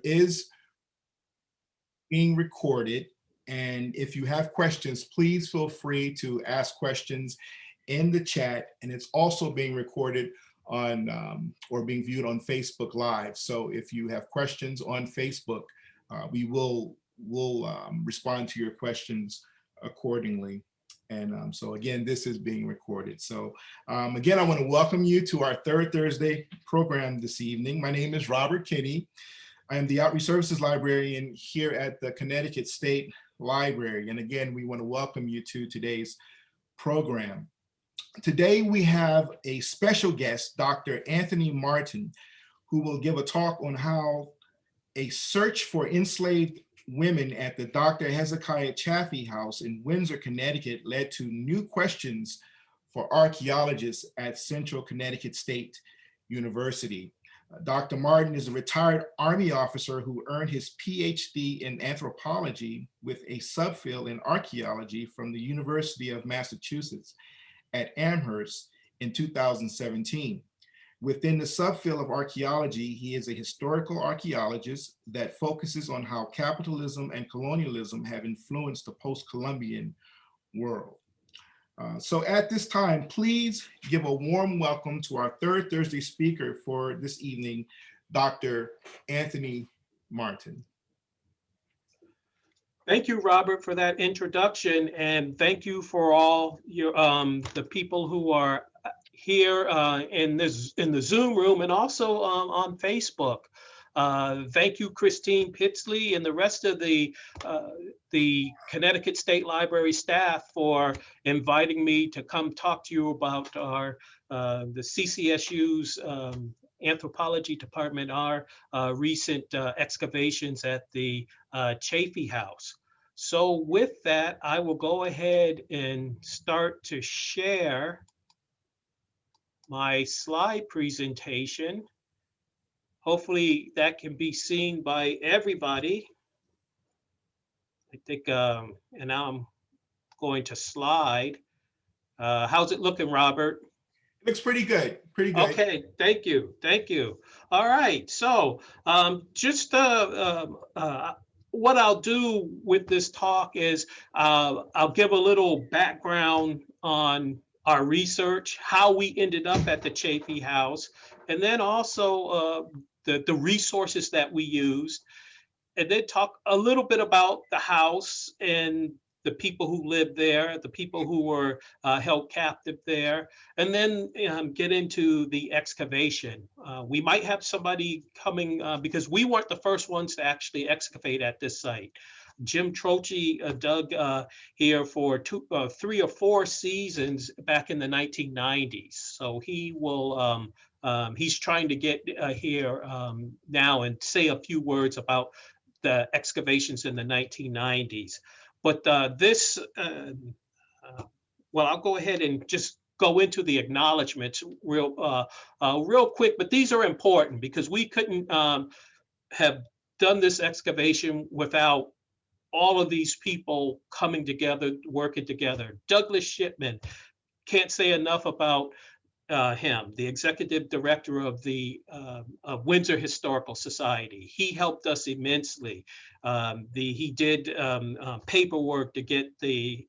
is being recorded. And if you have questions, please feel free to ask questions in the chat. And it's also being recorded on or being viewed on Facebook Live. So if you have questions on Facebook, we will respond to your questions accordingly. And so again, this is being recorded. So again, I want to welcome you to our third Thursday program this evening. My name is Robert Kinney. I am the Outreach Services Librarian here at the Connecticut State Library. And again, we want to welcome you to today's program. Today we have a special guest, Dr. Anthony Martin, who will give a talk on how a search for enslaved women at the Dr. Hezekiah Chaffee House in Windsor, Connecticut led to new questions for archaeologists at Central Connecticut State University. Dr. Martin is a retired Army officer who earned his PhD in anthropology with a subfield in archaeology from the University of Massachusetts at Amherst in 2017. Within the subfield of archaeology, he is a historical archaeologist that focuses on how capitalism and colonialism have influenced the post-Columbian world. So at this time, please give a warm welcome to our third Thursday speaker for this evening, Dr. Anthony Martin. Thank you, Robert, for that introduction, and thank you for all your the people who are here in the Zoom room and also on Facebook. Thank you, Christine Pitsley, and the rest of the Connecticut State Library staff for inviting me to come talk to you about our the CCSU's anthropology department, our recent excavations at the Chaffee House. So with that, I will go ahead and start to share my slide presentation. Hopefully that can be seen by everybody. I think, and now I'm going to slide. How's it looking, Robert? It looks pretty good, pretty good. Okay, thank you, thank you. All right, so just what I'll do with this talk is I'll give a little background on our research, how we ended up at the Chaffee House, and then also the resources that we used, and then talk a little bit about the house and the people who lived there, the people who were held captive there, and then get into the excavation. We might have somebody coming because we weren't the first ones to actually excavate at this site. Jim Troche dug here for 3 or 4 seasons back in the 1990s. So he will, he's trying to get here now and say a few words about the excavations in the 1990s. But well, I'll go ahead and just go into the acknowledgments real quick, but these are important because we couldn't have done this excavation without all of these people coming together, working together. Douglas Shipman, can't say enough about him, the executive director of the Windsor Historical Society. He helped us immensely. He did paperwork to get the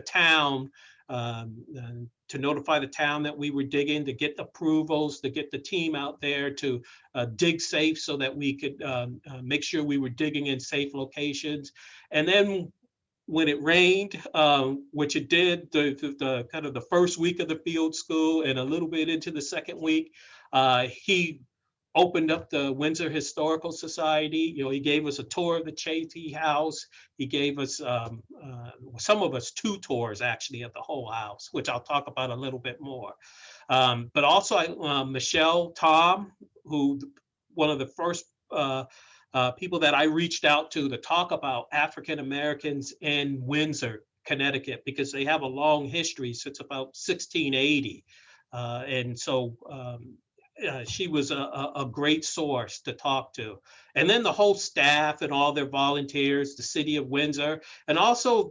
town, to notify the town that we were digging, to get approvals, to get the team out there to dig safe so that we could make sure we were digging in safe locations. And then when it rained, which it did, the kind of the first week of the field school and a little bit into the second week, he opened up the Windsor Historical Society. You know, he gave us a tour of the Chaffee House. He gave us, some of us 2 tours actually of the whole house, which I'll talk about a little bit more. But also Michelle Tom, who one of the first people that I reached out to talk about African Americans in Windsor, Connecticut, because they have a long history since about 1680. And so she was a great source to talk to. And then the whole staff and all their volunteers, the city of Windsor, and also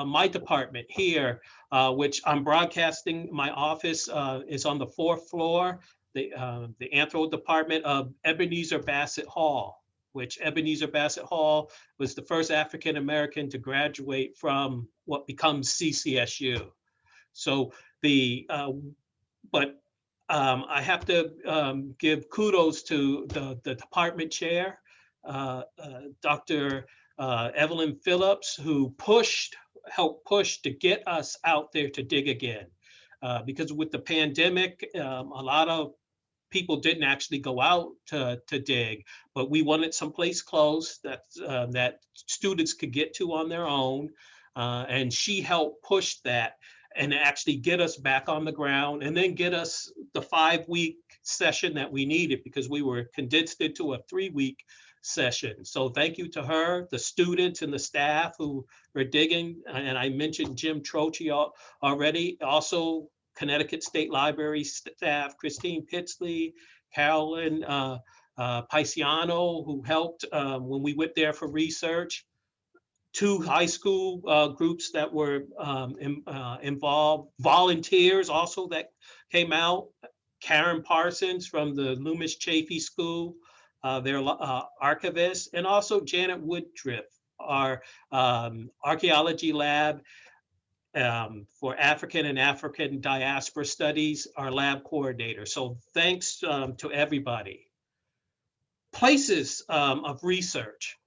my department here, which I'm broadcasting. My office is on the 4th floor, the anthro department of Ebenezer Bassett Hall. which Ebenezer Bassett Hall was the first African American to graduate from what becomes CCSU. So but I have to give kudos to the department chair, Dr. Evelyn Phillips, who helped push to get us out there to dig again. Because with the pandemic, a lot of people didn't actually go out to dig, but we wanted someplace close that students could get to on their own. And she helped push that and actually get us back on the ground, and then get us the 5-week session that we needed, because we were condensed into a 3-week session. So thank you to her, the students and the staff who were digging. And I mentioned Jim Troche already. Also, Connecticut State Library staff, Christine Pitsley, Carolyn Paisiano, who helped when we went there for research. 2 high school groups that were involved, volunteers also that came out, Karen Parsons from the Loomis Chaffee School, their archivist, and also Janet Woodruff, our archaeology lab for African and African diaspora studies, our lab coordinator. So thanks to everybody. Places of research.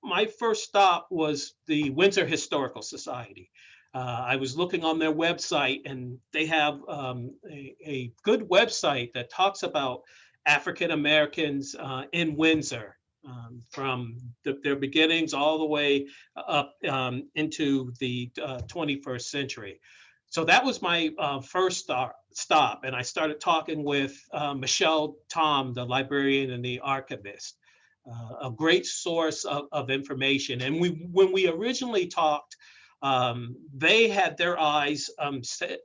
My first stop was the Windsor Historical Society. I was looking on their website, and they have a good website that talks about African Americans in Windsor, from their beginnings all the way up into the 21st century. So that was my first stop, and I started talking with Michelle Tom, the librarian and the archivist. A great source of information. And when we originally talked, they had their eyes set,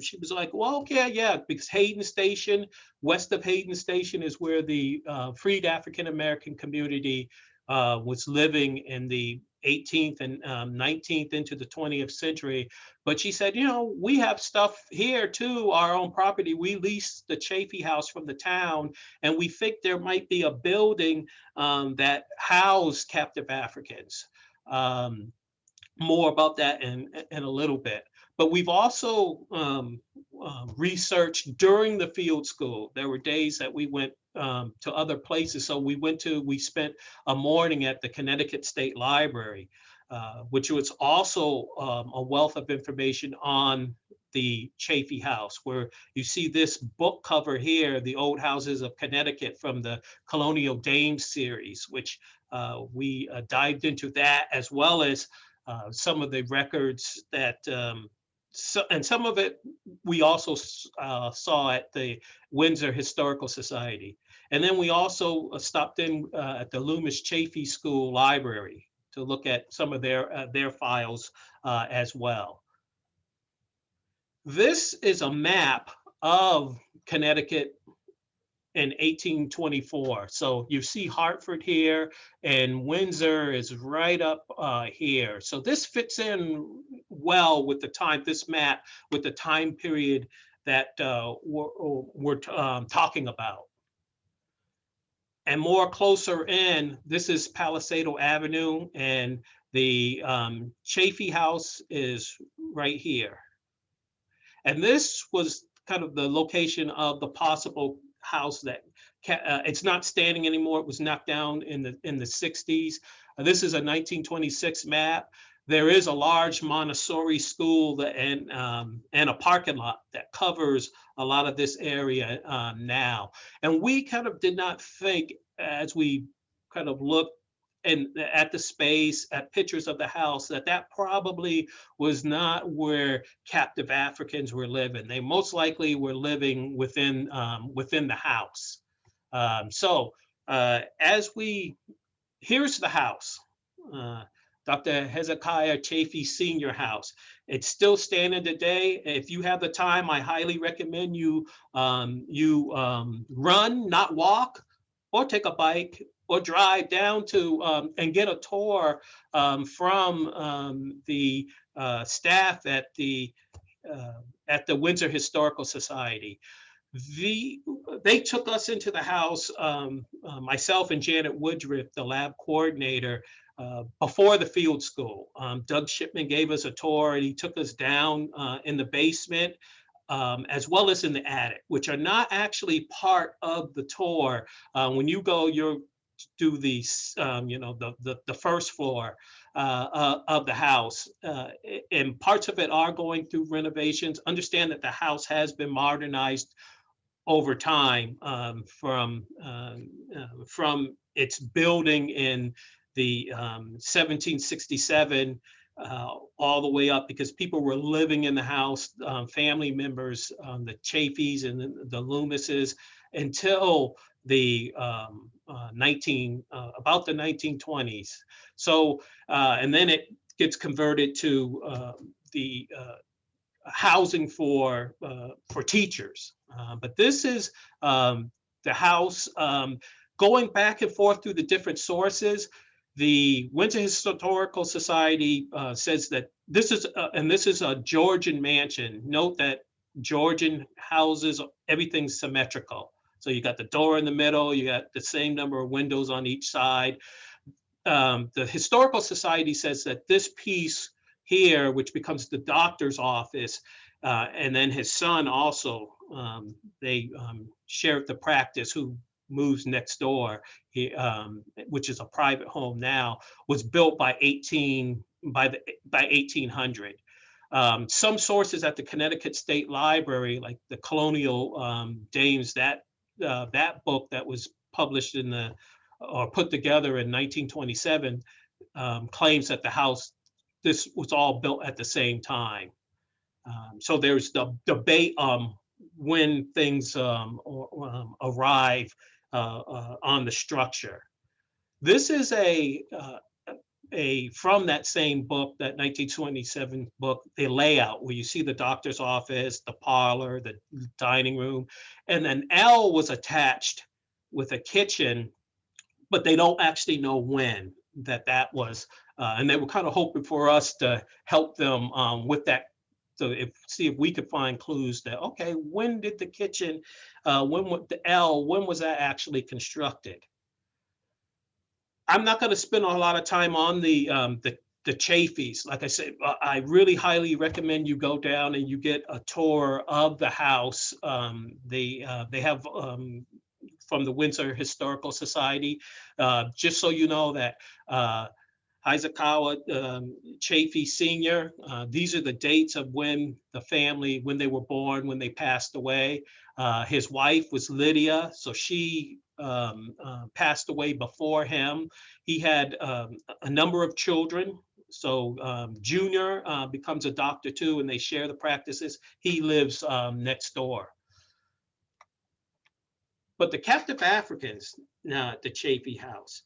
she was like, well, okay, yeah, because Hayden Station, west of Hayden Station, is where the freed African-American community was living in the 18th and 19th into the 20th century. But she said, we have stuff here too, our own property. We leased the Chaffee House from the town, and we think there might be a building that housed captive Africans. More about that in a little bit. But we've also researched during the field school. There were days that we went to other places. So we spent a morning at the Connecticut State Library, which was also a wealth of information on the Chaffee House, where you see this book cover here, The Old Houses of Connecticut, from the Colonial Dames series, which we dived into that, as well as some of the records that and some of it we also saw at the Windsor Historical Society. And then we also stopped in at the Loomis Chaffee School Library to look at some of their files as well. This is a map of Connecticut in 1824. So you see Hartford here, and Windsor is right up here. So this fits in well with this map, with the time period that we're talking about. And more closer in, this is Palisado Avenue, and the Chaffee House is right here. And this was kind of the location of the possible house that it's not standing anymore. It was knocked down in the 60s. This is a 1926 map. There is a large Montessori school and a parking lot that covers a lot of this area now. And we kind of did not think, as we kind of looked at the space, at pictures of the house, that probably was not where captive Africans were living. They most likely were living within the house. Here's the house, Dr. Hezekiah Chaffee Senior House. It's still standing today. If you have the time, I highly recommend you run, not walk, or take a bike, or drive down to and get a tour from the staff at the Windsor Historical Society. They took us into the house, myself and Janet Woodruff, the lab coordinator, before the field school. Doug Shipman gave us a tour, and he took us down in the basement, as well as in the attic, which are not actually part of the tour. When you go, you're do the the first floor of the house, and parts of it are going through renovations. Understand that the house has been modernized over time, from its building in the 1767, all the way up, because people were living in the house, family members, the Chaffees and the Loomises, until the about the 1920s. So, and then it gets converted to the housing for teachers. But this is the house, going back and forth through the different sources. The Windsor Historical Society says that this is, and this is a Georgian mansion. Note that Georgian houses, everything's symmetrical. So you got the door in the middle, you got the same number of windows on each side. The Historical Society says that this piece here, which becomes the doctor's office, and then his son also, they Sheriff the practice, who moves next door, which is a private home now, was built by 1800. Some sources at the Connecticut State Library, like the Colonial Dames, that book that was published or put together in 1927, claims that the house, this was all built at the same time. So there's the debate when things arrive on the structure. This is from that same book, that 1927 book, the layout, where you see the doctor's office, the parlor, the dining room, and then L was attached with a kitchen, but they don't actually know when that was, and they were kind of hoping for us to help them with that. So see if we could find clues that, okay, when did the kitchen, when was that actually constructed? I'm not going to spend a lot of time on the Chaffees. Like I said, I really highly recommend you go down and you get a tour of the house. They have, from the Windsor Historical Society, just so you know that Hezekiah Chaffee Sr., these are the dates of when the family, when they were born, when they passed away. His wife was Lydia, so she passed away before him. He had a number of children. So Junior becomes a doctor too, and they share the practices. He lives next door. But the captive Africans at the Chaffee House,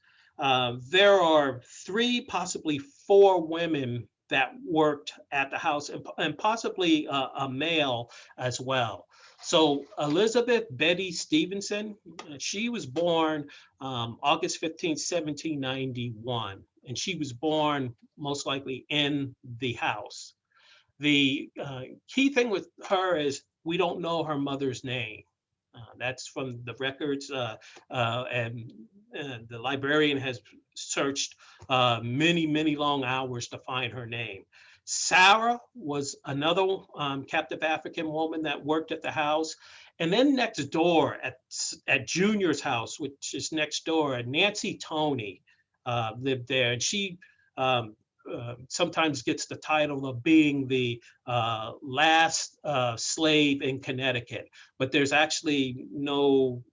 there are 3, possibly 4 women that worked at the house, and possibly a male as well. So Elizabeth Betty Stevenson, she was born August 15, 1791, and she was born most likely in the house. The key thing with her is we don't know her mother's name. That's from the records, and the librarian has searched many long hours to find her name. Sarah was another captive African woman that worked at the house. And then next door at Junior's house, which is next door, Nancy Toney lived there. And she sometimes gets the title of being the last slave in Connecticut, but there's actually no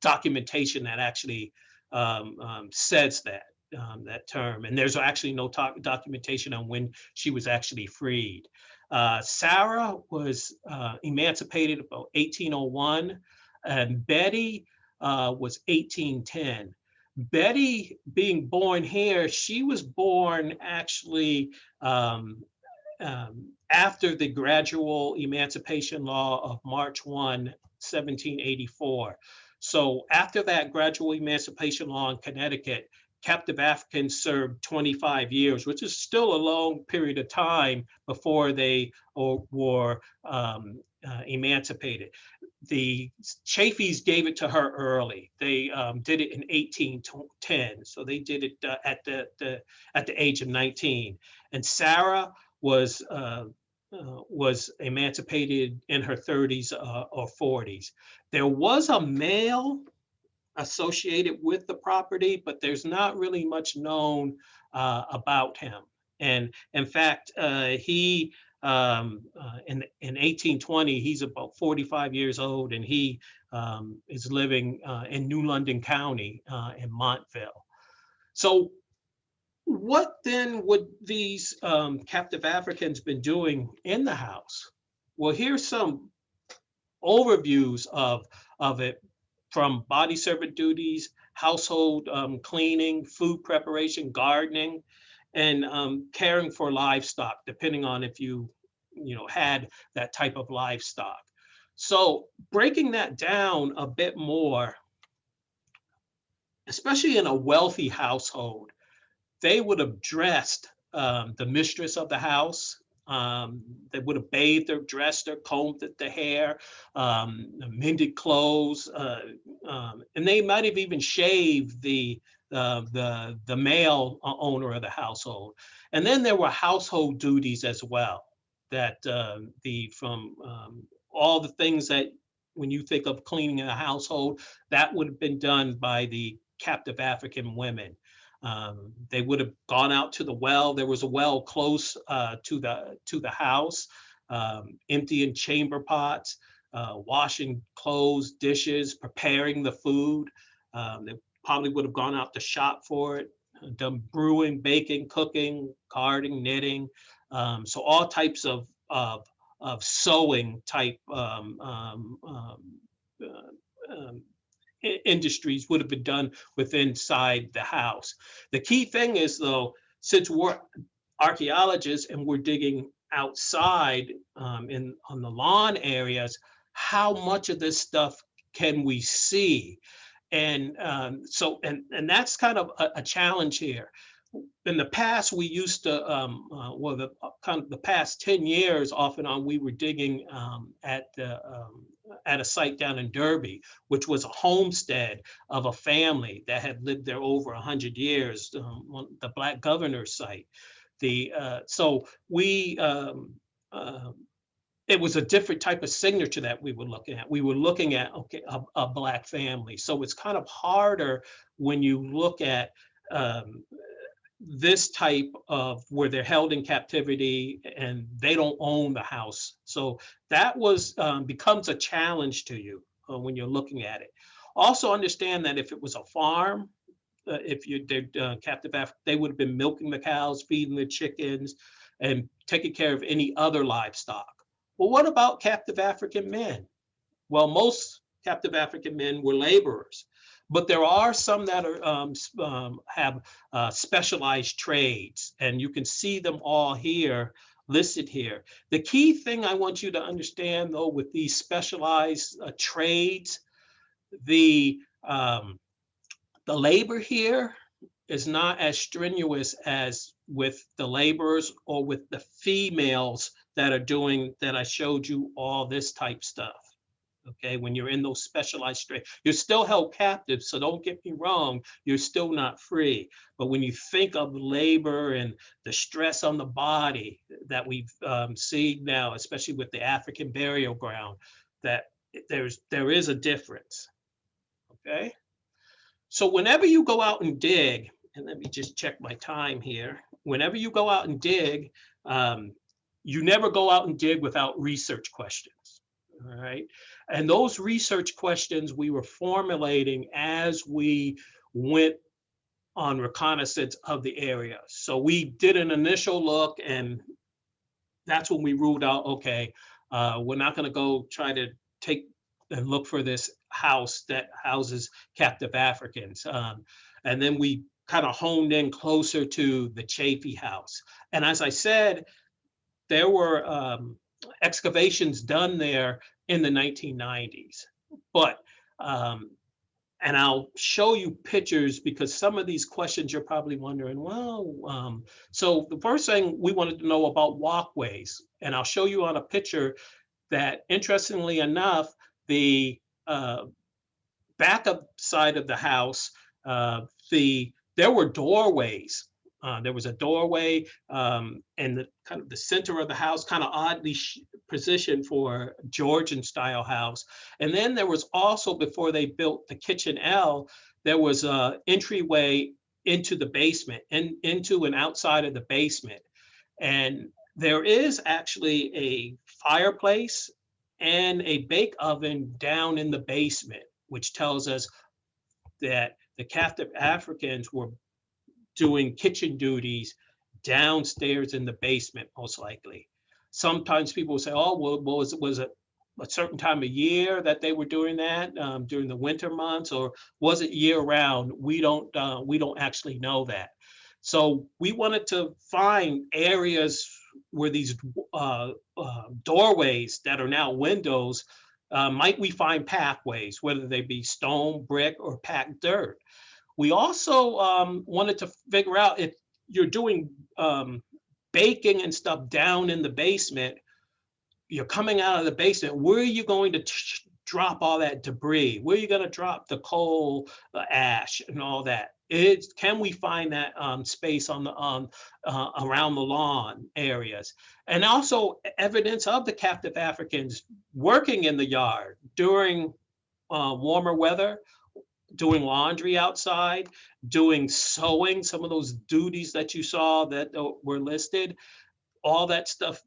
documentation that actually says that term, and there's actually no documentation on when she was actually freed. Sarah was emancipated about 1801, and Betty was 1810. Betty, being born here, she was born actually after the gradual emancipation law of March 1, 1784. So after that gradual emancipation law in Connecticut, captive Africans served 25 years, which is still a long period of time before they were emancipated. The Chaffees gave it to her early. They did it in 1810, so they did it at the age of 19. And Sarah was emancipated in her 30s or 40s. There was a male associated with the property, but there's not really much known about him. And in fact, he in 1820, he's about 45 years old, and he is living in New London County in Montville. So what then would these captive Africans been doing in the house? Well, here's some overviews of it, from body servant duties, household cleaning, food preparation, gardening, and caring for livestock, depending on if you had that type of livestock. So breaking that down a bit more, especially in a wealthy household, they would have dressed the mistress of the house. They would have bathed her, dressed her, combed the hair, mended clothes, and they might have even shaved the male owner of the household. And then there were household duties as well. That from all the things that, when you think of cleaning a household, that would have been done by the captive African women. They would have gone out to the well. There was a well close to the house, emptying chamber pots, washing clothes, dishes, preparing the food. They probably would have gone out to shop for it, done brewing, baking, cooking, carding, knitting. So all types of sewing type industries would have been done within inside the house. The key thing is, though, since we're archaeologists and we're digging outside on the lawn areas, how much of this stuff can we see? And that's kind of a challenge here. In the past, we used to, the past 10 years, off and on, we were digging at a site down in Derby, which was a homestead of a family that had lived there over 100 years, the Black Governor's site. So we, it was a different type of signature that we were looking at. We were looking at, okay, a Black family. So it's kind of harder when you look at this type of where they're held in captivity and they don't own the house. So that was becomes a challenge to you when you're looking at it. Also understand that if it was a farm, if they're captive African, they would have been milking the cows, feeding the chickens, and taking care of any other livestock. Well, what about captive African men? Well, most captive African men were laborers, but there are some that are have specialized trades, and you can see them all here, listed here. The key thing I want you to understand, though, with these specialized trades, the labor here is not as strenuous as with the laborers or with the females that are doing, that I showed you all this type stuff. Okay, when you're in those specialized trades, you're still held captive, so don't get me wrong, you're still not free. But when you think of labor and the stress on the body that we've seen now, especially with the African burial ground, that there is a difference. Okay, so whenever you go out and dig, and let me just check my time here, whenever you go out and dig, you never go out and dig without research questions. All right. And those research questions we were formulating as we went on reconnaissance of the area. So we did an initial look, and that's when we ruled out, okay, we're not going to go try to take and look for this house that houses captive Africans. And then we kind of honed in closer to the Chaffee House. And as I said, there were excavations done there in the 1990s. But, and I'll show you pictures, because some of these questions you're probably wondering, well, so the first thing we wanted to know about walkways, and I'll show you on a picture, that interestingly enough, the backup side of the house, there were doorways. There was a doorway in the kind of the center of the house, kind of oddly positioned for Georgian style house. And then there was also, before they built the kitchen L, there was a entryway into the basement and into and outside of the basement. And there is actually a fireplace and a bake oven down in the basement, which tells us that the captive Africans were doing kitchen duties downstairs in the basement, most likely. Sometimes people say, "Oh, well, was it a certain time of year that they were doing that during the winter months, or was it year round?" We don't actually know that. So we wanted to find areas where these doorways that are now windows, might we find pathways, whether they be stone, brick, or packed dirt. We also wanted to figure out if you're doing baking and stuff down in the basement, you're coming out of the basement, where are you going to drop all that debris? Where are you going to drop the coal, the ash, and all that? Can we find that space on the around the lawn areas, and also evidence of the captive Africans working in the yard during warmer weather, doing laundry outside, doing sewing, some of those duties that you saw that were listed, all that stuff.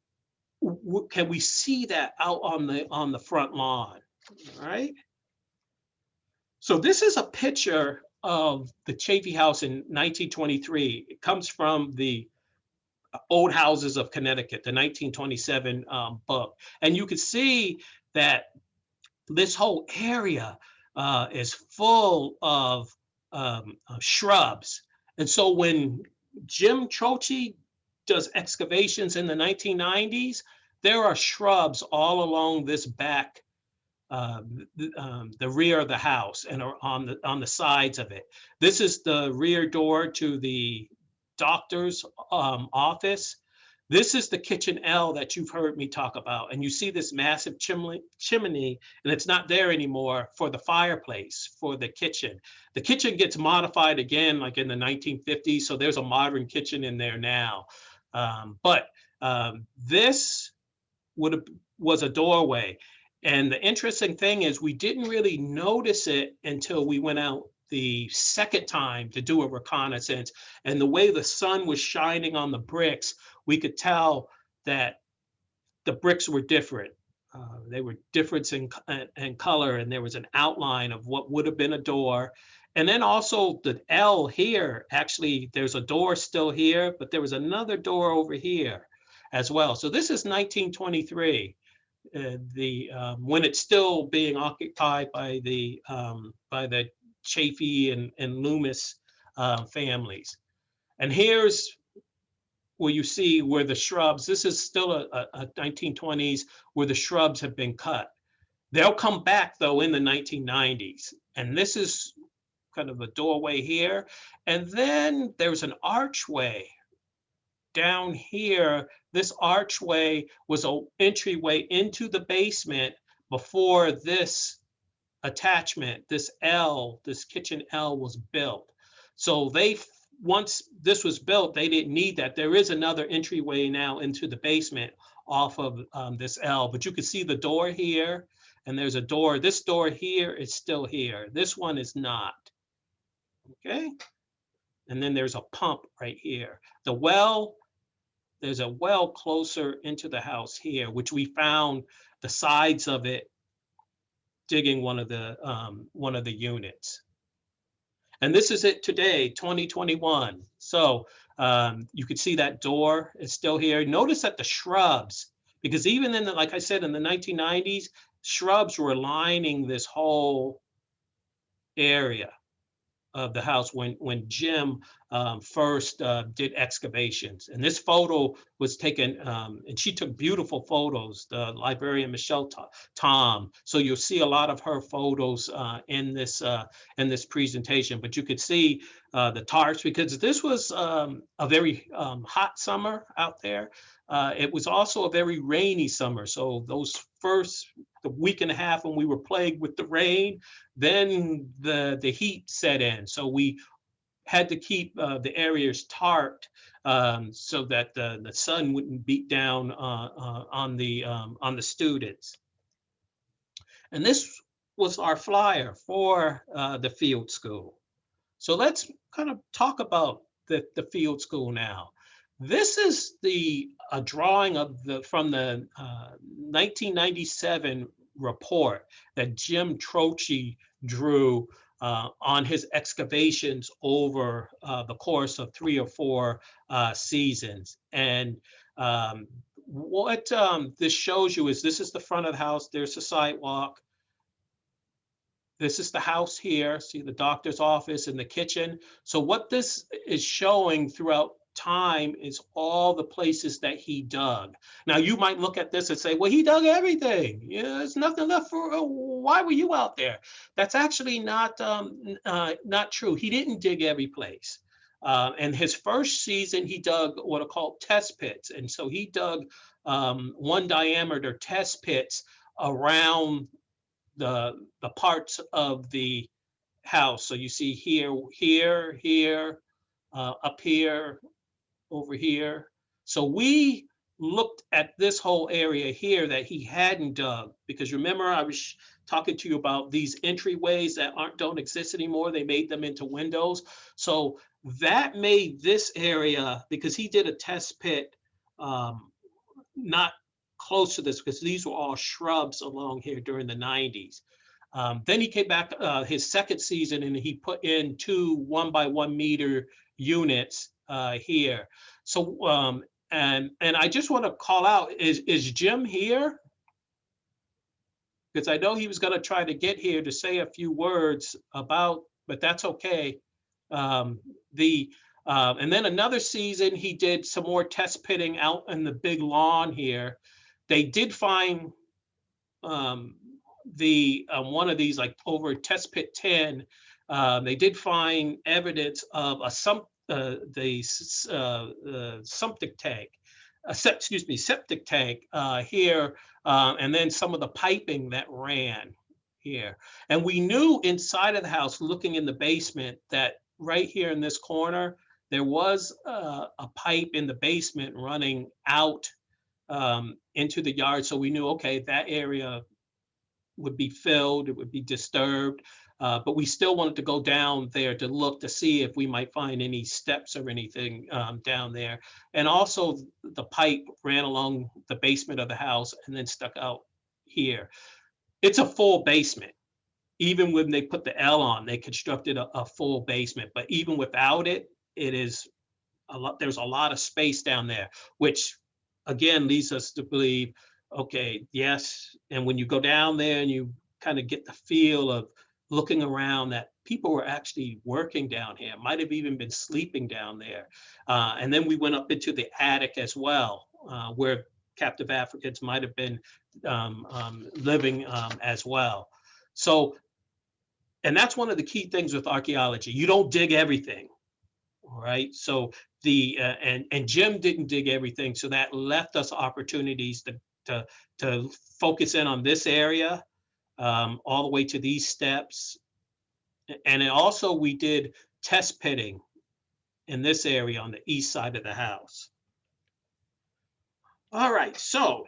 Can we see that out on the front lawn? All right. So this is a picture of the Chaffee House in 1923. It comes from the Old Houses of Connecticut, the 1927 book. And you can see that this whole area is full of shrubs. And so when Jim Troche does excavations in the 1990s, there are shrubs all along this back, the rear of the house and on the sides of it. This is the rear door to the doctor's office. This is the kitchen L that you've heard me talk about. And you see this massive chimney, and it's not there anymore, for the fireplace, for the kitchen. The kitchen gets modified again, like in the 1950s. So there's a modern kitchen in there now. But this was a doorway. And the interesting thing is we didn't really notice it until we went out the second time to do a reconnaissance. And the way the sun was shining on the bricks, we could tell that the bricks were different. They were different in color, and there was an outline of what would have been a door. And then also the L here, actually, there's a door still here, but there was another door over here as well. So this is 1923, when it's still being occupied by the Chaffee and Loomis families. And here's where you see where the shrubs, this is still a 1920s where the shrubs have been cut. They'll come back though in the 1990s. And this is kind of a doorway here. And then there's an archway down here. This archway was an entryway into the basement before this attachment, this L, this kitchen L was built. So once this was built, they didn't need that. There is another entryway now into the basement off of this L, but you can see the door here, and there's a door. This door here is still here. This one is not. Okay. And then there's a pump right here. The well, there's a well closer into the house here, which we found the sides of it digging one of the units. And this is it today, 2021. So you can see that door is still here. Notice that the shrubs, because even in the, like I said, in the 1990s, shrubs were lining this whole area. of the house when Jim first did excavations. And this photo was taken, and she took beautiful photos, the librarian Michelle Tom. So you'll see a lot of her photos in this presentation. But you could see the tarps, because this was a very hot summer out there. It was also a very rainy summer. So the week and a half when we were plagued with the rain, then the heat set in. So we had to keep the areas tarped so that the sun wouldn't beat down on the students. And this was our flyer for the field school. So let's kind of talk about the field school now. This is a drawing of from the 1997 report that Jim Troche drew on his excavations over the course of 3 or 4 seasons. And what this shows you is, this is the front of the house. There's the sidewalk. This is the house here. See the doctor's office and the kitchen. So what this is showing throughout time is all the places that he dug. Now you might look at this and say, well, he dug everything. Yeah, there's nothing left for, why were you out there? That's actually not true. He didn't dig every place. And his first season, he dug what are called test pits. And so he dug 1 diameter test pits around the parts of the house. So you see here, up here, over here. So we looked at this whole area here that he hadn't dug, because remember I was talking to you about these entryways that don't exist anymore. They made them into windows. So that made this area, because he did a test pit not close to this, because these were all shrubs along here during the 90s. Then he came back his second season and he put in 2 1-by-1 meter units here. So and I just want to call out, is Jim here? Because I know he was going to try to get here to say a few words about, but that's okay. And then another season he did some more test pitting out in the big lawn here. They did find one of these, like over test pit 10, they did find evidence of a septic tank here, and then some of the piping that ran here. And we knew inside of the house, looking in the basement, that right here in this corner, there was a pipe in the basement running out into the yard. So we knew, okay, that area would be filled, it would be disturbed, but we still wanted to go down there to look to see if we might find any steps or anything down there. And also the pipe ran along the basement of the house and then stuck out here. It's a full basement. Even when they put the L on, they constructed a full basement, but even without it, it is a lot. There's a lot of space down there, which again leads us to believe, okay, yes. And when you go down there and you kind of get the feel of looking around, that people were actually working down here, might have even been sleeping down there. And then we went up into the attic as well, where captive Africans might have been living as well. So, and that's one of the key things with archaeology. You don't dig everything, all right? So and Jim didn't dig everything, so that left us opportunities to focus in on this area, all the way to these steps. And also we did test pitting in this area on the east side of the house. All right, so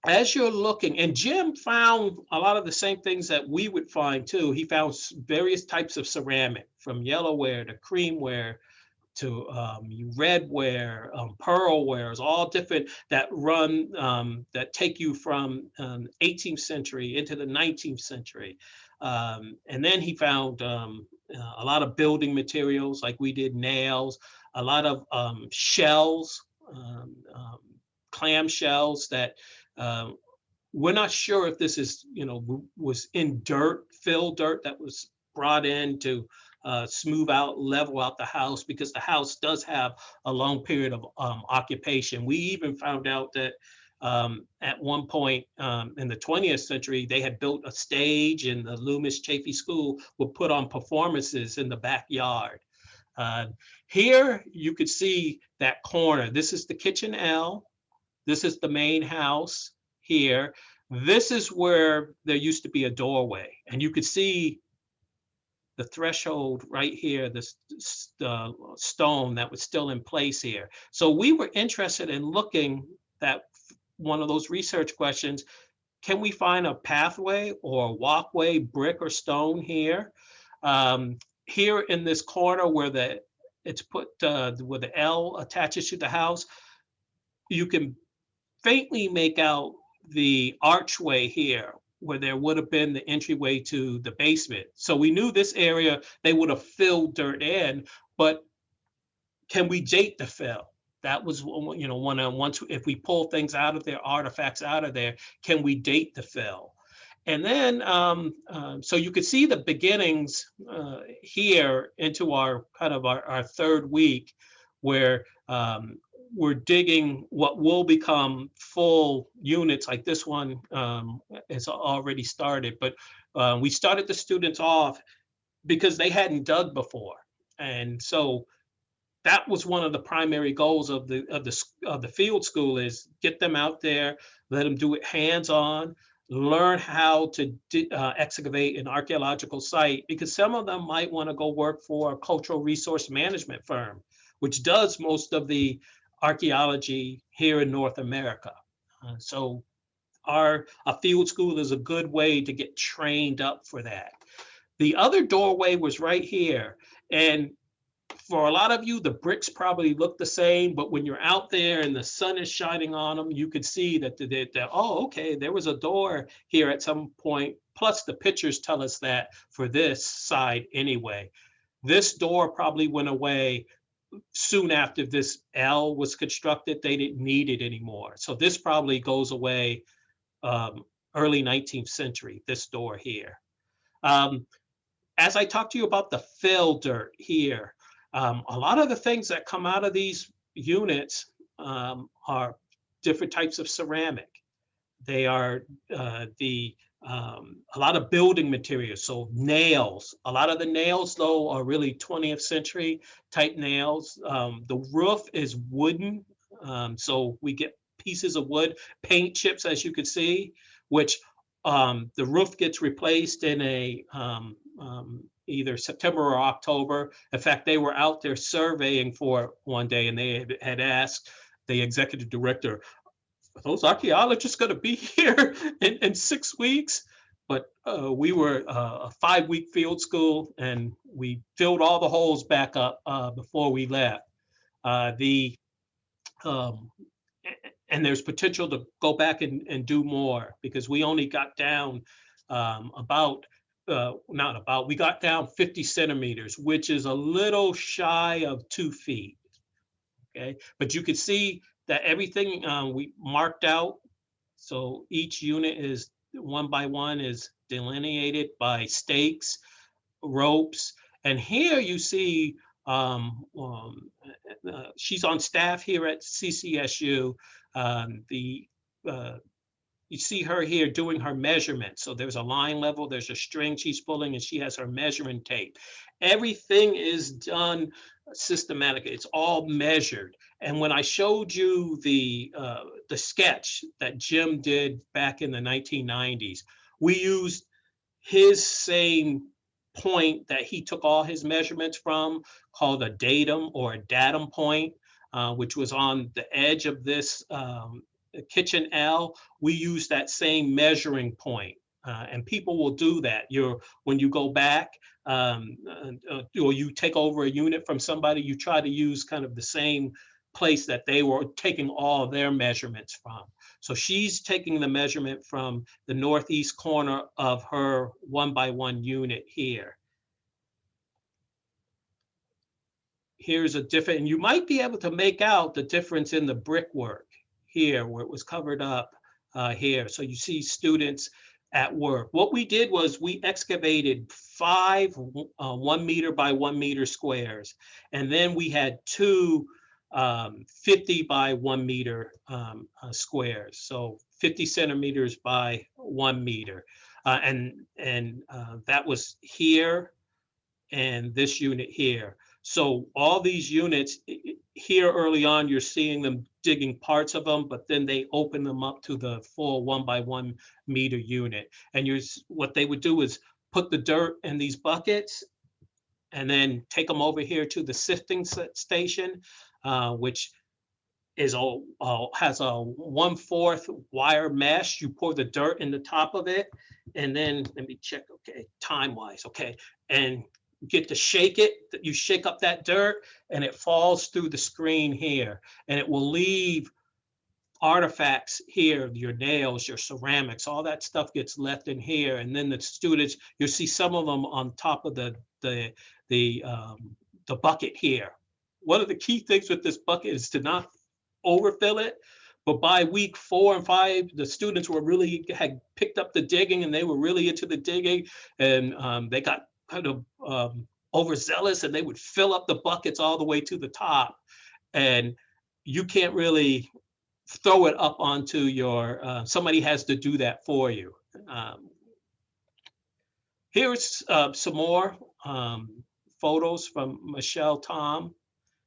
as you're looking, and Jim found a lot of the same things that we would find too. He found various types of ceramic, from yellowware to creamware to redware, pearlwares, all different that run, that take you from 18th century into the 19th century. And then he found a lot of building materials, like we did nails, a lot of shells, clam shells that we're not sure if this is, was in dirt, filled dirt that was brought in to smooth out, level out the house, because the house does have a long period of occupation. We even found out that at one point in the 20th century, they had built a stage, and the Loomis Chaffee School would put on performances in the backyard. Uh, Here you could see that corner. This is the kitchen L. This is the main house here. This is where there used to be a doorway, and you could see the threshold right here, this the stone that was still in place here. So we were interested in looking at one of those research questions. Can we find a pathway or a walkway, brick or stone here? Here in this corner where it's put where the L attaches to the house, you can faintly make out the archway here where there would have been the entryway to the basement. So we knew this area, they would have filled dirt in, but can we date the fill? That was, you know, once if we pull things out of there, artifacts out of there, can we date the fill? And then, so you could see the beginnings here into our kind of our third week, where we're digging what will become full units, like this one is already started. But we started the students off because they hadn't dug before. And so that was one of the primary goals of the field school, is get them out there, let them do it hands-on, learn how to excavate an archaeological site, because some of them might want to go work for a cultural resource management firm, which does most of the archaeology here in North America. So a field school is a good way to get trained up for that. The other doorway was right here. And for a lot of you, the bricks probably look the same, but when you're out there and the sun is shining on them, you could see that, oh, okay, there was a door here at some point. Plus, the pictures tell us that for this side anyway. This door probably went away soon after this L was constructed. They didn't need it anymore. So this probably goes away early 19th century, this door here. As I talked to you about the fill dirt here, a lot of the things that come out of these units are different types of ceramic. They are a lot of building materials, so nails. A lot of the nails, though, are really 20th century type nails. The roof is wooden, so we get pieces of wood, paint chips, as you can see, which the roof gets replaced in either September or October. In fact, they were out there surveying for one day, and they had asked the executive director, are those archaeologists going to be here in 6 weeks? But we were a 5-week field school, and we filled all the holes back up before we left. And there's potential to go back and do more, because we only got down we got down 50 centimeters, which is a little shy of 2 feet. Okay, but you could see that everything we marked out. So each unit is one by one is delineated by stakes, ropes. And here you see she's on staff here at CCSU. You see her here doing her measurements. So there's a line level, there's a string she's pulling, and she has her measuring tape. Everything is done systematically. It's all measured. And when I showed you the sketch that Jim did back in the 1990s, we used his same point that he took all his measurements from, called a datum or a datum point, which was on the edge of this kitchen L. We use that same measuring point, and people will do that. When you go back or you take over a unit from somebody, you try to use kind of the same place that they were taking all of their measurements from. So she's taking the measurement from the northeast corner of her 1-by-1 unit here. Here's a different, and you might be able to make out the difference in the brickwork here, where it was covered up here. So you see students at work. What we did was we excavated 5 1 meter by 1 meter squares, and then we had 2 50 by 1 meter squares, so 50 centimeters by 1 meter, and that was here and this unit here. So all these units here early on, you're seeing them digging parts of them, but then they open them up to the full 1 by 1 meter unit. And what they would do is put the dirt in these buckets and then take them over here to the sifting station, which is all has a 1/4 wire mesh. You pour the dirt in the top of it, and then let me check. Okay, time wise, okay, and get to shake it. You shake up that dirt, and it falls through the screen here, and it will leave artifacts here. Your nails, your ceramics, all that stuff gets left in here, and then the students, you'll see some of them on top of the bucket here. One of the key things with this bucket is to not overfill it. But by week 4 and 5, the students had picked up the digging, and they were really into the digging, and they got kind of overzealous, and they would fill up the buckets all the way to the top. And you can't really throw it up onto your, somebody has to do that for you. Here's some more photos from Michelle Tom.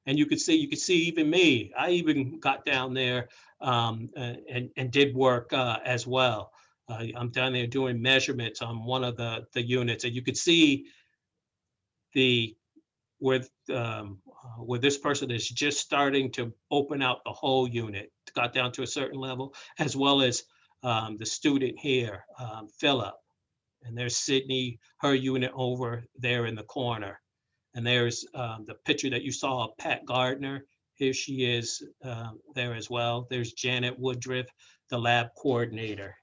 And you could see even me. I even got down there and did work as well. I'm down there doing measurements on one of the units, and you could see where this person is just starting to open out the whole unit. Got down to a certain level, as well as the student here, Philip. And there's Sydney, her unit over there in the corner. And there's the picture that you saw of Pat Gardner. Here she is there as well. There's Janet Woodruff, the lab coordinator.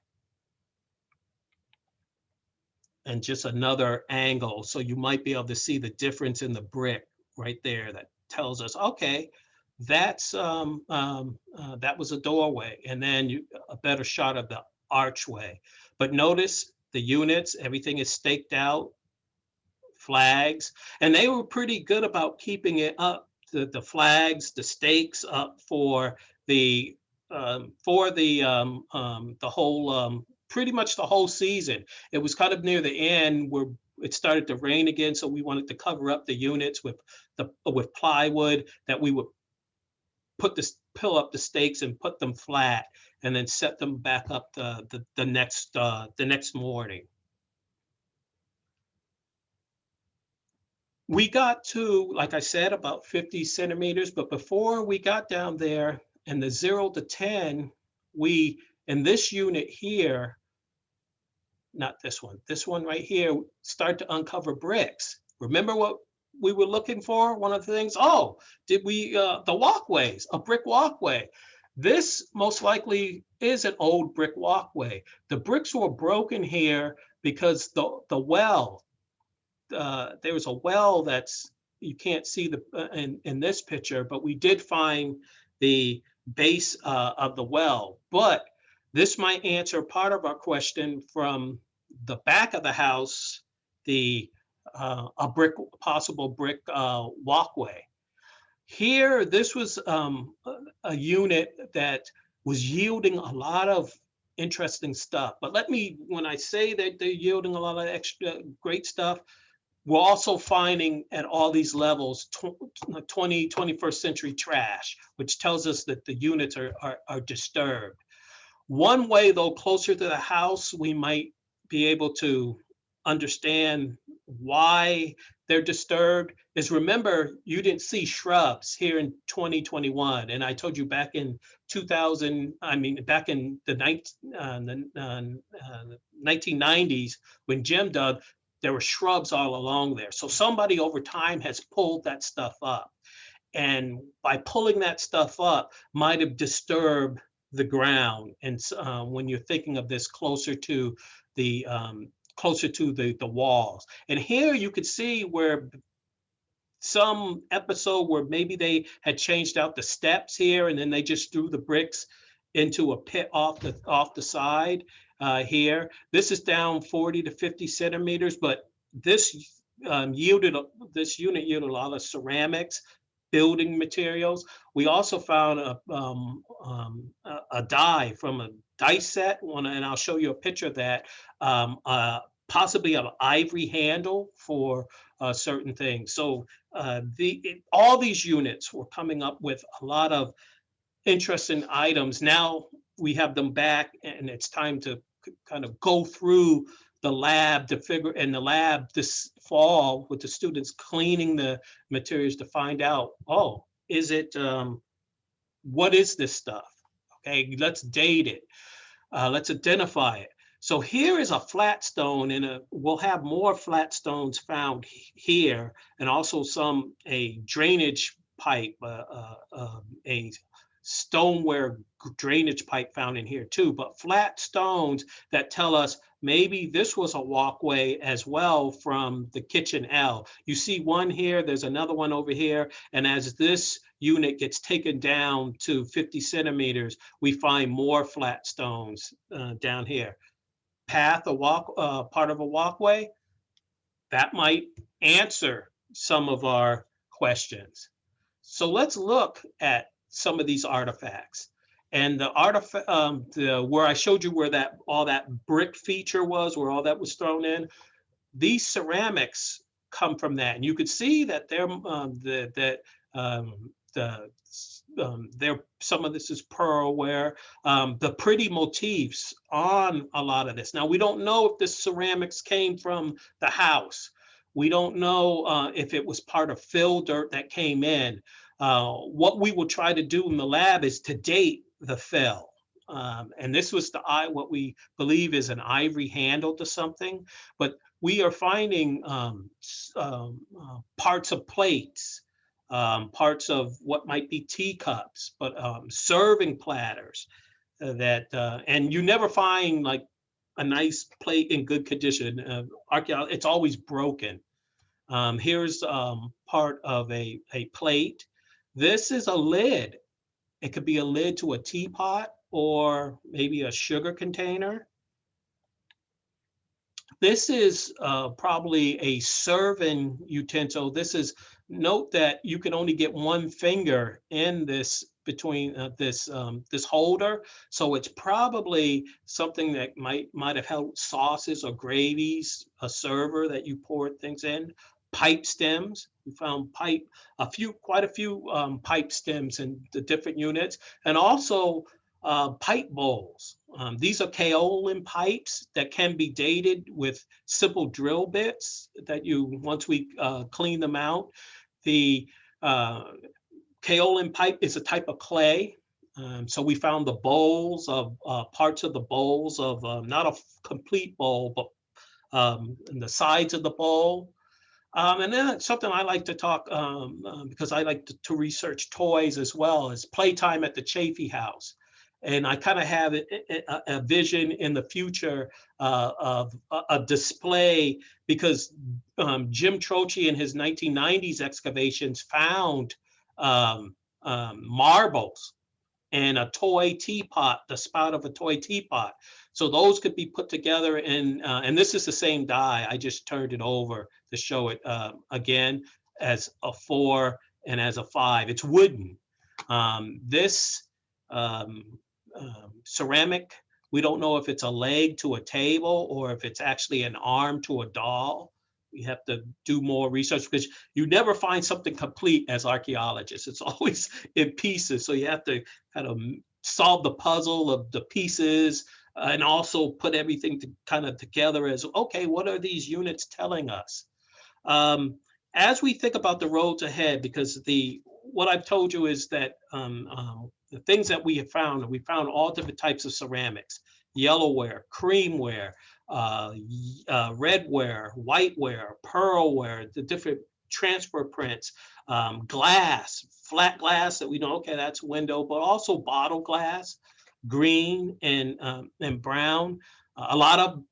And just another angle. So you might be able to see the difference in the brick right there. That tells us, okay, that was a doorway. And then a better shot of the archway. But notice the units, everything is staked out. Flags, and they were pretty good about keeping it up, the flags, the stakes up for the whole pretty much the whole season. It was kind of near the end where it started to rain again, so we wanted to cover up the units with plywood, that we would peel up the stakes and put them flat, and then set them back up the next morning. We got to, like I said, about 50 centimeters, but before we got down there in the 0 to 10, we, in this unit here, not this one right here, start to uncover bricks. Remember what we were looking for? One of the things, did we, the walkways, a brick walkway. This most likely is an old brick walkway. The bricks were broken here because the well, there was a well that's, you can't see in this picture, but we did find the base of the well. But this might answer part of our question from the back of the house, a possible brick walkway. Here, this was a unit that was yielding a lot of interesting stuff. But when I say that they're yielding a lot of extra great stuff, we're also finding at all these levels 21st century trash, which tells us that the units are disturbed. One way, though, closer to the house, we might be able to understand why they're disturbed is, remember, you didn't see shrubs here in 2021. And I told you back in 2000, back in the 1990s, when Jim dug, there were shrubs all along there. So somebody over time has pulled that stuff up. And by pulling that stuff up, might have disturbed the ground. And when you're thinking of this closer to the walls. And here you could see where some episode where maybe they had changed out the steps here, and then they just threw the bricks into a pit off the side. here. This is down 40 to 50 centimeters, but this this unit yielded a lot of ceramics, building materials. We also found a die from a dice set, and I'll show you a picture of that, possibly an ivory handle for certain things. So all these units were coming up with a lot of interesting items. Now we have them back, and it's time to kind of go through the lab to figure in the lab this fall with the students cleaning the materials to find out, oh, is it what is this stuff? Okay, let's date it. Let's identify it. So here is a flat stone, and we'll have more flat stones found here, and also a drainage pipe, a stoneware drainage pipe found in here too, but flat stones that tell us maybe this was a walkway as well from the kitchen L. You see one here, there's another one over here, and as this unit gets taken down to 50 centimeters, we find more flat stones down here. Path, part of a walkway, that might answer some of our questions. So let's look at some of these artifacts. And the artifact, where I showed you where all that brick feature was, where all that was thrown in, these ceramics come from that. And you could see that some of this is pearlware. The pretty motifs on a lot of this. Now, we don't know if this ceramics came from the house. We don't know if it was part of fill dirt that came in. What we will try to do in the lab is to date the fill. And this was what we believe is an ivory handle to something, but we are finding parts of plates, parts of what might be teacups, but serving platters and you never find like a nice plate in good condition. Archaeology, it's always broken. Here's part of a plate. This is a lid. It could be a lid to a teapot or maybe a sugar container. This is probably a serving utensil. Note that you can only get one finger in this between this holder. So it's probably something that might have held sauces or gravies, a server that you poured things in. Pipe stems. We found quite a few pipe stems in the different units, and also pipe bowls. These are kaolin pipes that can be dated with simple drill bits that once we clean them out. The kaolin pipe is a type of clay. So we found the bowls of parts of the bowls of not a complete bowl, but the sides of the bowl. And then something I like to talk, because I like to research toys as well, is playtime at the Chaffee House. And I kind of have a vision in the future of a display, because Jim Troche in his 1990s excavations found marbles and a toy teapot, the spout of a toy teapot. So those could be put together and this is the same die. I just turned it over to show it again as a 4 and as a 5. It's wooden. This ceramic, we don't know if it's a leg to a table or if it's actually an arm to a doll. We have to do more research because you never find something complete as archaeologists. It's always in pieces. So you have to kind of solve the puzzle of the pieces and also put everything together as, okay, what are these units telling us? As we think about the roads ahead, because what I've told you is that the things that we found all different types of ceramics: yellowware, creamware, redware, whiteware, pearlware, the different transfer prints, glass, flat glass that we know, okay, that's window, but also bottle glass, green and brown, a lot of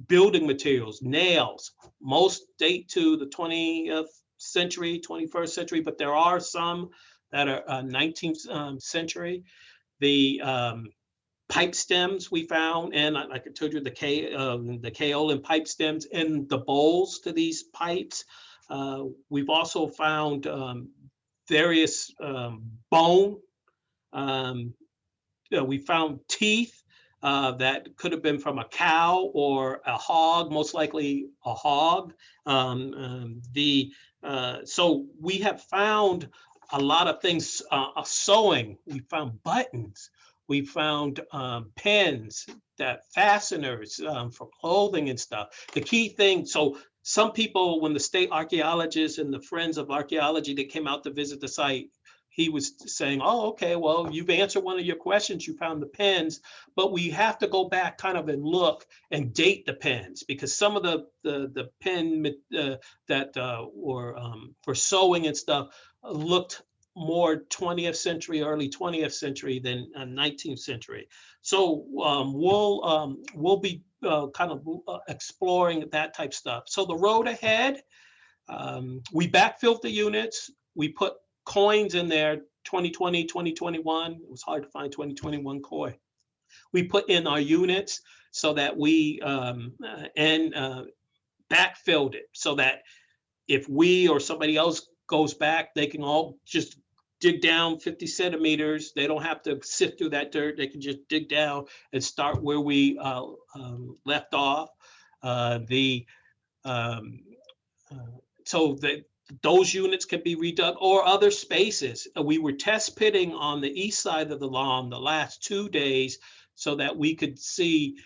building materials, nails, most date to the 20th century, 21st century, but there are some that are 19th century. The pipe stems we found, and like I told you, the kaolin pipe stems in the bowls to these pipes. We've also found various bone. Um, we found teeth that could have been from a cow or a hog, most likely a hog. So we have found a lot of things. Sewing. We found buttons. We found pins, that fasteners for clothing and stuff. The key thing. So some people, when the state archaeologists and the Friends of Archaeology that came out to visit the site, he was saying, oh, okay, well, you've answered one of your questions. You found the pins, but we have to go back kind of and look and date the pins, because some of the pin that were for sewing and stuff looked more 20th century, early 20th century than 19th century. So we'll be kind of exploring that type stuff. So the road ahead, we backfilled the units. We put coins in there, 2020, 2021. It was hard to find 2021 coin. We put in our units so that we backfilled it, so that if we or somebody else goes back, they can all just dig down 50 centimeters. They don't have to sift through that dirt. They can just dig down and start where we left off. So that those units can be redug, or other spaces. We were test pitting on the east side of the lawn the last 2 days so that we could see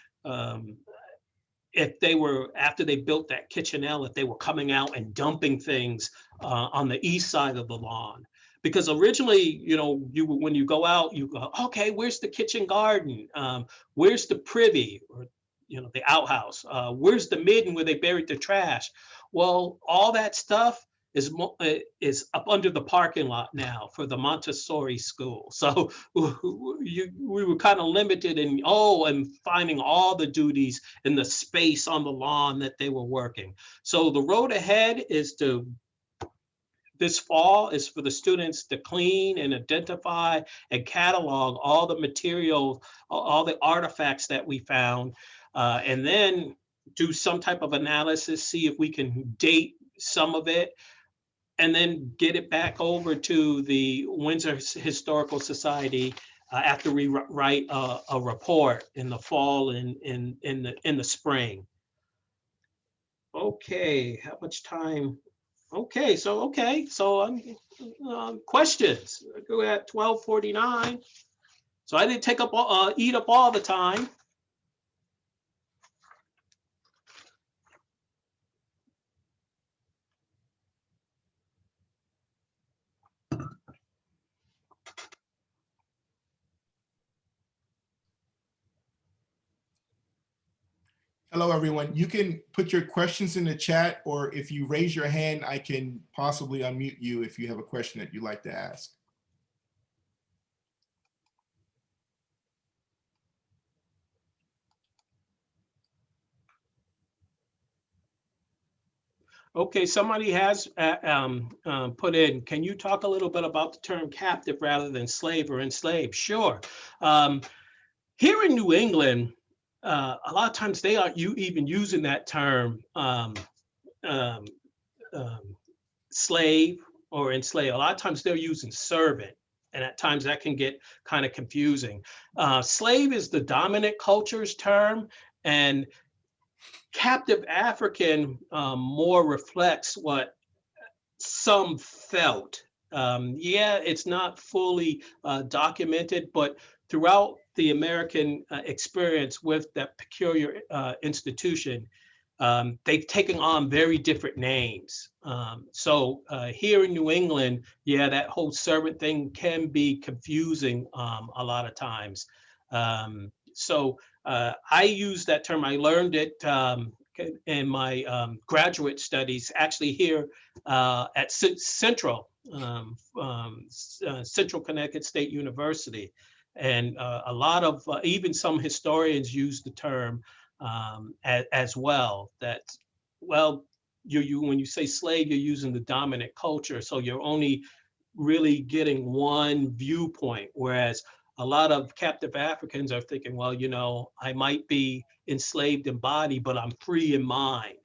if they were, after they built that kitchenelle, if they were coming out and dumping things on the east side of the lawn. Because originally, you know, when you go out, you go, okay, where's the kitchen garden? Where's the privy, or you know, the outhouse? Where's the midden where they buried the trash? Well, all that stuff is up under the parking lot now for the Montessori school. So we were kind of limited in and finding all the duties in the space on the lawn that they were working. So the road ahead is this fall is for the students to clean and identify and catalog all the material, all the artifacts that we found, and then do some type of analysis, see if we can date some of it, and then get it back over to the Windsor Historical Society after we write a report in the fall and in the spring. Okay, how much time? Okay, so questions. Go at 12:49. So I didn't take up eat up all the time. Hello, everyone. You can put your questions in the chat, or if you raise your hand, I can possibly unmute you if you have a question that you'd like to ask. Okay, somebody has put in, can you talk a little bit about the term captive rather than slave or enslaved? Sure. Here in New England, a lot of times they aren't even using that term slave or enslaved. A lot of times they're using servant, and at times that can get kind of confusing. Slave is the dominant culture's term, and captive African more reflects what some felt. Yeah, it's not fully documented, but throughout the American experience with that peculiar institution, they've taken on very different names. So here in New England, yeah, that whole servant thing can be confusing a lot of times. So I use that term. I learned it in my graduate studies, actually here at Central Connecticut State University. And a lot of, even some historians use the term as well, that, well, when you say slave, you're using the dominant culture. So you're only really getting one viewpoint, whereas a lot of captive Africans are thinking, well, you know, I might be enslaved in body, but I'm free in mind.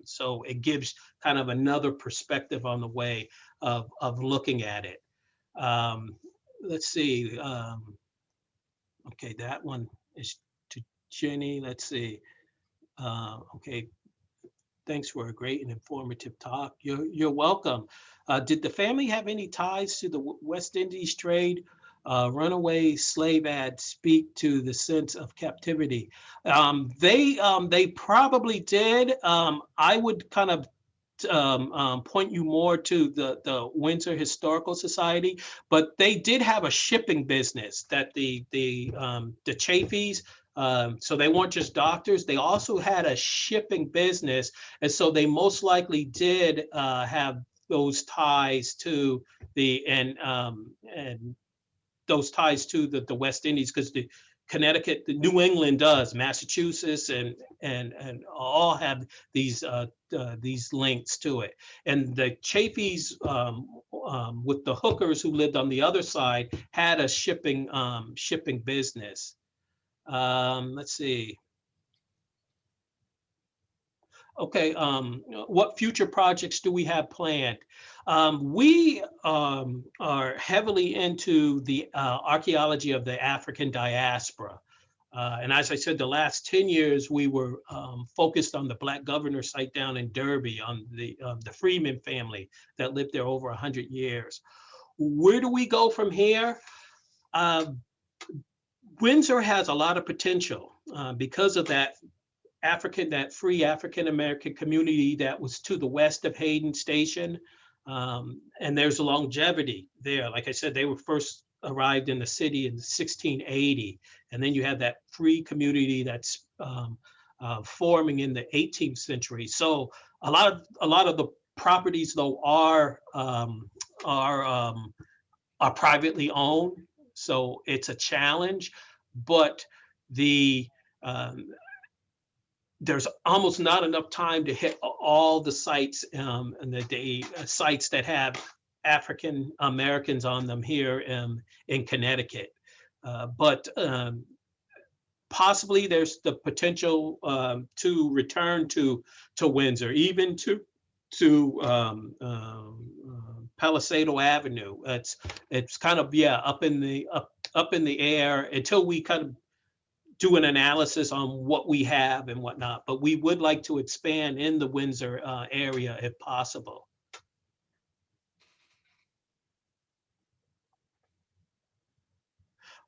So it gives kind of another perspective on the way of looking at it. Um, let's see. Okay, that one is to Jenny. Let's see. Okay, thanks for a great and informative talk. You're welcome. Did the family have any ties to the West Indies trade? Runaway slave ads speak to the sense of captivity. They probably did. I would kind of point you more to the Windsor Historical Society, but they did have a shipping business that the Chafees. So they weren't just doctors; they also had a shipping business, and so they most likely did have those ties to and those ties to the West Indies, because the Connecticut, the New England does, Massachusetts, and all have these links to it. And the Chaffees, with the hookers who lived on the other side, had a shipping business. Let's see. Okay, what future projects do we have planned? We are heavily into the archaeology of the African diaspora. And as I said, the last 10 years, we were focused on the Black governor site down in Derby, on the Freeman family that lived there over 100 years. Where do we go from here? Windsor has a lot of potential because of that free African American community that was to the west of Hayden Station. And there's a longevity there. Like I said, they were first arrived in the city in 1680. And then you have that free community that's forming in the 18th century. So a lot of the properties though are privately owned. So it's a challenge, but there's almost not enough time to hit all the sites and the sites that have African Americans on them here in Connecticut. But possibly there's the potential to return to Windsor, even to Palisado Avenue. It's kind of up in the air until we kind of do an analysis on what we have and whatnot, but we would like to expand in the Windsor area if possible.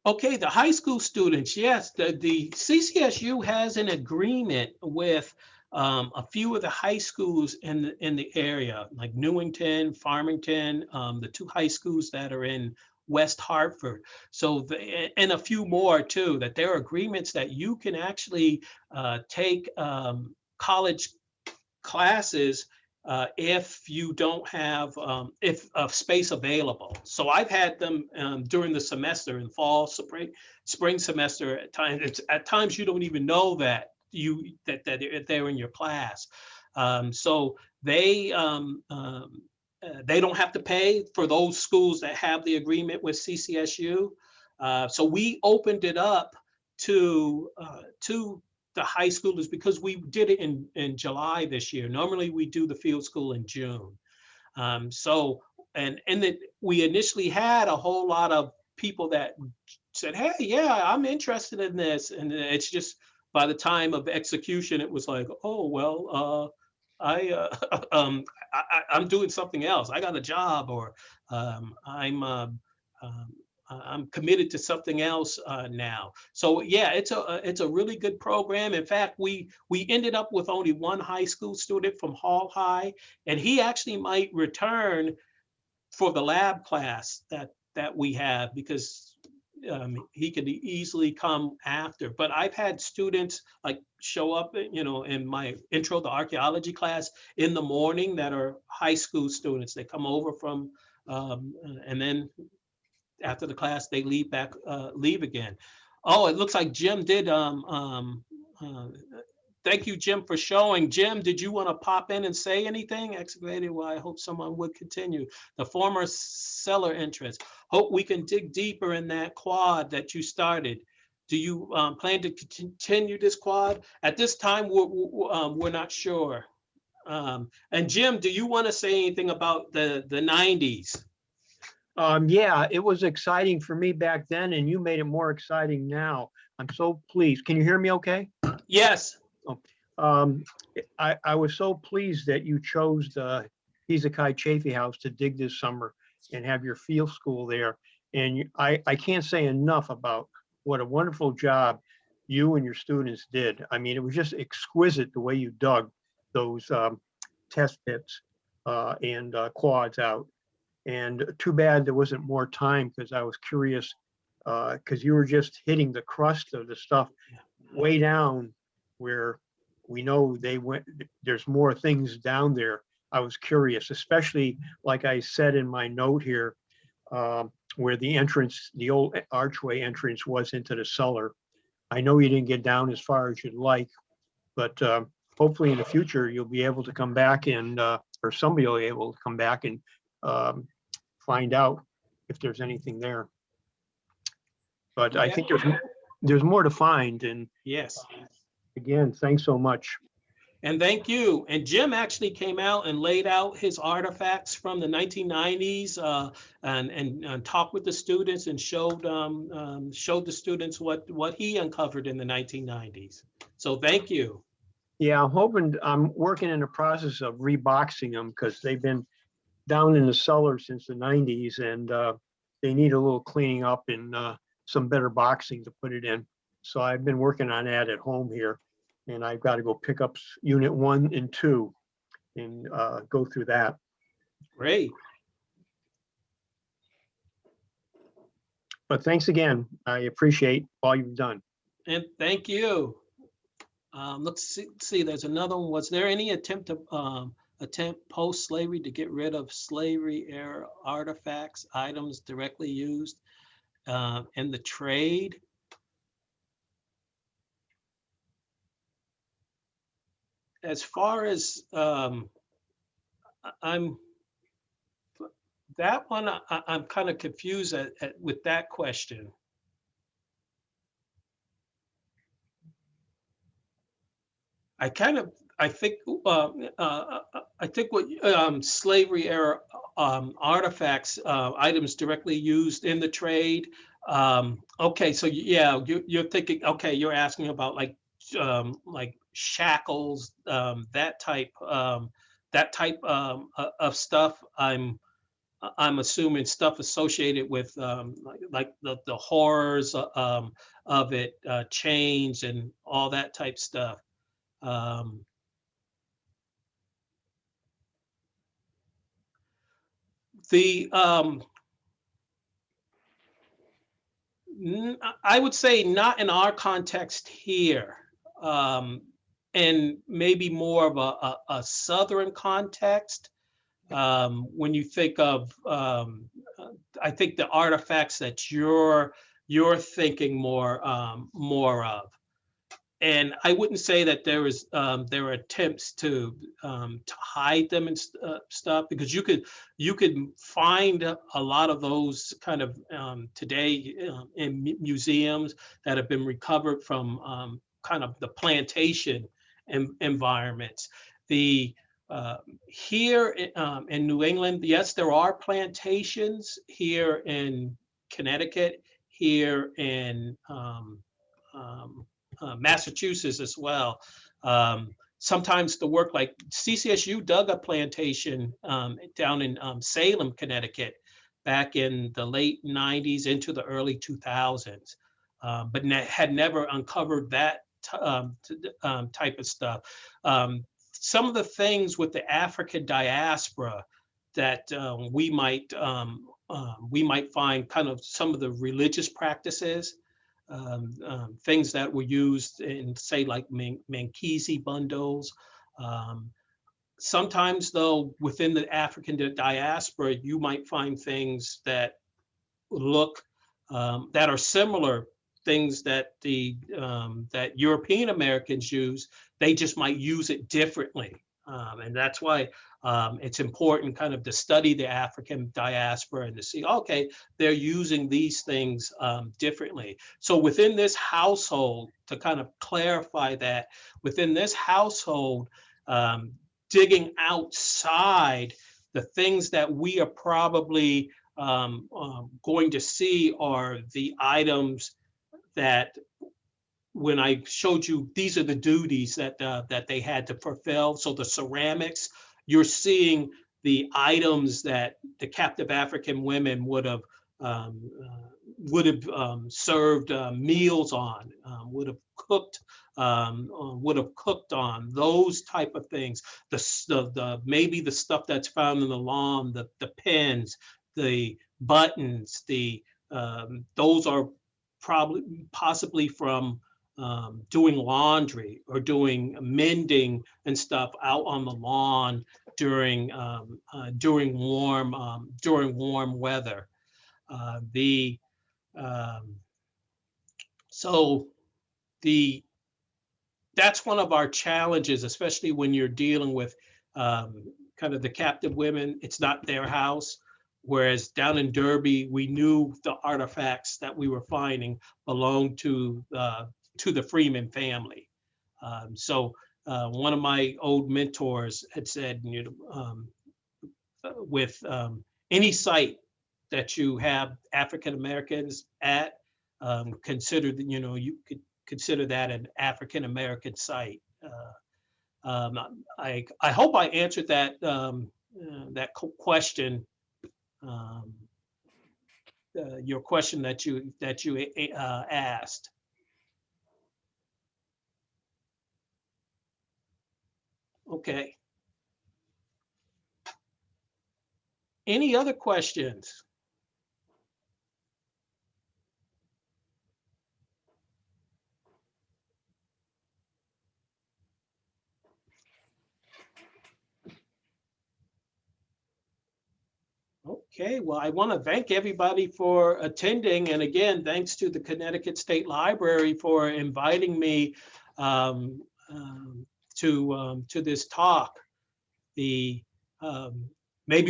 Okay, the high school students, yes, the CCSU has an agreement with a few of the high schools in the area, like Newington, Farmington, the two high schools that are in West Hartford. So, and a few more too, that there are agreements that you can actually take college classes if you don't have if space available. So I've had them during the semester, in fall, spring semester. At times you don't even know that they're in your class. So they don't have to pay for those schools that have the agreement with CCSU. So we opened it up to the high schoolers because we did it in July this year. Normally we do the field school in June. So and then we initially had a whole lot of people that said, hey, yeah, I'm interested in this. And it's just by the time of execution, it was like, oh, well, I'm doing something else. I got a job, or I'm committed to something else now. So yeah, it's a really good program. In fact, we ended up with only one high school student from Hall High, and he actually might return for the lab class that we have, because he could easily come after. But I've had students like show up, in my intro to archaeology class in the morning that are high school students. They come over from, and then after the class they leave again. Oh, it looks like Jim did. thank you, Jim, for showing. Jim, did you want to pop in and say anything? Excavated, well, I hope someone would continue. The former cellar entrance. Hope we can dig deeper in that quad that you started. Do you plan to continue this quad? At this time, we're not sure. And Jim, do you want to say anything about the 90s? Yeah, it was exciting for me back then, and you made it more exciting now. I'm so pleased. Can you hear me okay? Yes. Um, I was so pleased that you chose the Hezekiah Chaffee House to dig this summer and have your field school there. And I can't say enough about what a wonderful job you and your students did. I mean, it was just exquisite the way you dug those test pits and quads out. And too bad there wasn't more time, because I was curious, because you were just hitting the crust of the stuff way down where we know they went. There's more things down there. I was curious, especially like I said in my note here, where the entrance, the old archway entrance was into the cellar. I know you didn't get down as far as you'd like, but hopefully in the future you'll be able to come back and, or somebody will be able to come back and find out if there's anything there. But I think there's more to find. And yes, again, thanks so much. And thank you. And Jim actually came out and laid out his artifacts from the 1990s and talked with the students and showed the students what he uncovered in the 1990s. So thank you. Yeah, I'm working in the process of reboxing them, because they've been down in the cellar since the 90s, and they need a little cleaning up and some better boxing to put it in. So I've been working on that at home here, and I've got to go pick up unit 1 and 2 and go through that. Great. But thanks again. I appreciate all you've done. And thank you. Let's see, there's another one. Was there any attempt post-slavery to get rid of slavery era artifacts, items directly used in the trade? As far as I'm kind of confused with that question. I think what slavery era artifacts, items directly used in the trade. Okay, so yeah, you're thinking. Okay, you're asking about like shackles, that type of stuff. I'm assuming stuff associated with like the horrors of it, chains and all that type stuff. I would say not in our context here, and maybe more of a Southern context. When you think of, I think the artifacts that you're thinking more of. And I wouldn't say that there are attempts to hide them and stuff, because you could find a lot of those kind of today in museums that have been recovered from kind of the plantation environments. Here in New England, yes, there are plantations here in Connecticut, here in Massachusetts as well. Sometimes the work, like CCSU dug a plantation down in Salem, Connecticut, back in the late 90s into the early 2000s, but had never uncovered that type of stuff. Some of the things with the African diaspora that we might find, kind of some of the religious practices, things that were used in, say, like Mankisi bundles. Sometimes, though, within the African diaspora, you might find things that look that are similar things that that European Americans use, they just might use it differently. And that's why it's important kind of to study the African diaspora and to see, okay, they're using these things differently. So within this household, to kind of clarify that, within this household, digging outside, the things that we are probably going to see are the items that, when I showed you, these are the duties that that they had to fulfill. So the ceramics, you're seeing the items that the captive African women would have served meals on, would have cooked on, those type of things. The maybe the stuff that's found in the lawn, the pins, the buttons, those are possibly from doing laundry or doing mending and stuff out on the lawn during warm weather. That's one of our challenges, especially when you're dealing with kind of the captive women. It's not their house. Whereas down in Derby, we knew the artifacts that we were finding belonged to the Freeman family. So one of my old mentors had said, with any site that you have African Americans at, consider that, you could consider that an African American site. I hope I answered that question. Your question that you asked. Okay. Any other questions? Okay, well, I want to thank everybody for attending. And again, thanks to the Connecticut State Library for inviting me to this talk. Maybe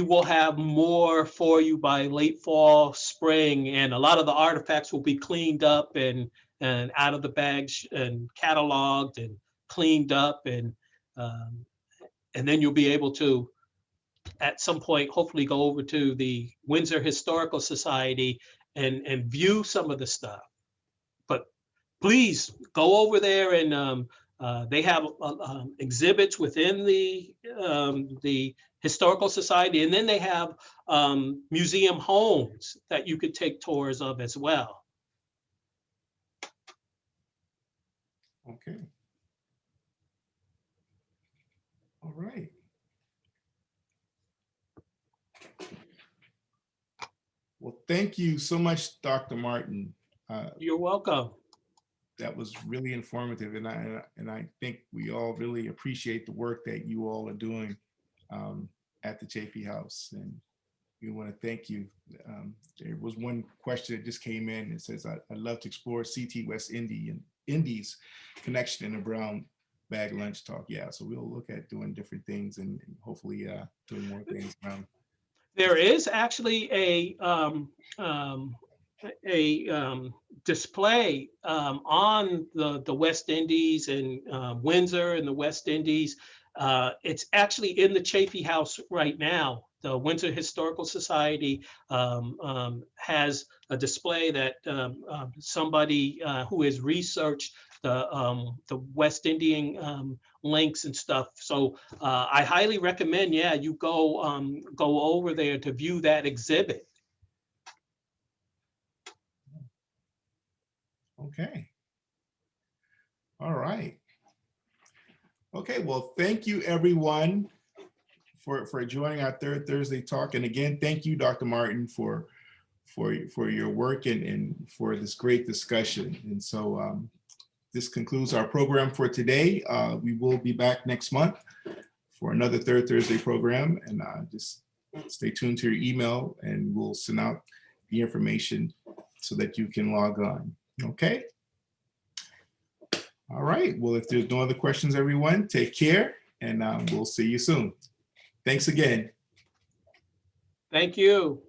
we'll have more for you by late fall, spring, and a lot of the artifacts will be cleaned up and out of the bags and cataloged and cleaned up, and then you'll be able to, at some point, hopefully go over to the Windsor Historical Society and view some of the stuff. But please go over there, and they have exhibits within the Historical Society, and then they have museum homes that you could take tours of as well. Okay. All right. Well, thank you so much, Dr. Martin. You're welcome. That was really informative, and I think we all really appreciate the work that you all are doing at the Chaffee House, and we want to thank you. There was one question that just came in. It says, I'd love to explore CT West Indies connection in a brown bag lunch talk. Yeah, so we'll look at doing different things and hopefully doing more things around. There is actually a display on the West Indies and Windsor and the West Indies. It's actually in the Chaffee House right now. The Windsor Historical Society has a display that somebody who has researched the West Indian links and stuff. So I highly recommend, yeah, you go over there to view that exhibit. Okay. All right. Okay, well, thank you everyone for joining our third Thursday talk. And again, thank you, Dr. Martin, for your work and for this great discussion. And so this concludes our program for today. We will be back next month for another third Thursday program, and just stay tuned to your email and we'll send out the information so that you can log on. Okay. All right. Well, if there's no other questions, everyone, take care, and we'll see you soon. Thanks again. Thank you.